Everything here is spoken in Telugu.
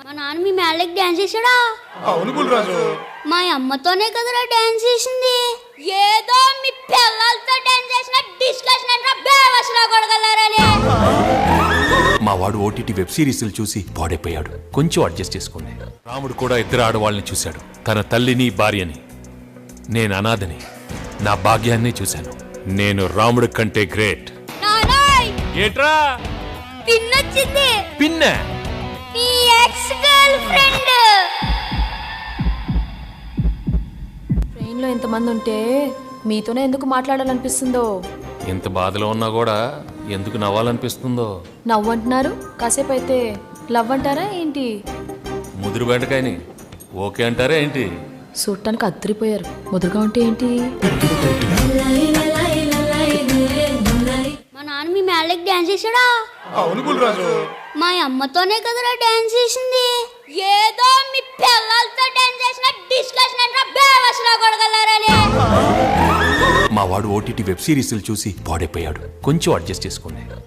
మా నాన్న మీ మేళ్ళకి డాన్స్ చేశాడా? అవును బుల్రాజు. మా అమ్మతోనే కదరా డాన్స్ చేసింది. ఏదో మీ పిల్లలతో డాన్స్ చేసిన డిస్కషన్ అంటే బేవసలా కొడగలరని. మా వాడు ఓటీటీ వెబ్ సిరీస్లు చూసి పాడైపోయాడు. కొంచెం అడ్జస్ట్ చేసుకోండి. రాముడు కూడా ఇద్దరు ఆడవాళ్ళని చూశాడు, తన తల్లిని భార్యని. నేను అనాథని, నా భాగ్యాన్ని చూశాను. నేను రాముడి కంటే గ్రేట్. నానాయ్ ఏట్రా పిన్నొచ్చింది. పిన్న నీ ఎక్స్ గర్ల్ ఫ్రెండ్. ట్రైన్లో ఎంతమంది ఉంటే మీతోనే ఎందుకు మాట్లాడాలనిపిస్తుందో. ఎంత బాధలో ఉన్నా కూడా ఎందుకు నవ్వాలనిపిస్తుందో. నవ్వు అంటున్నారు, కాసేపు అయితే లవ్ అంటారా ఏంటి? ముదురు బెండకాయని ఓకే అంటారా ఏంటి? చూడటానికి అద్దరిపోయారు, ముదురుగా ఉంటే ఏంటి? మా నాన్న మీ మేళ్ళకి డాన్స్ చేశాడా? అవును బుల్రాజు. మా అమ్మతోనే కదరా డాన్స్ చేసింది. ఏదో మీ పిల్లలతో డాన్స్ చేసిన డిస్కషన్ అంటే బేవసలా కొడగలరని. మా వాడు ఓటీటీ వెబ్ సిరీస్లు చూసి పాడైపోయాడు. కొంచెం అడ్జస్ట్ చేసుకోండి.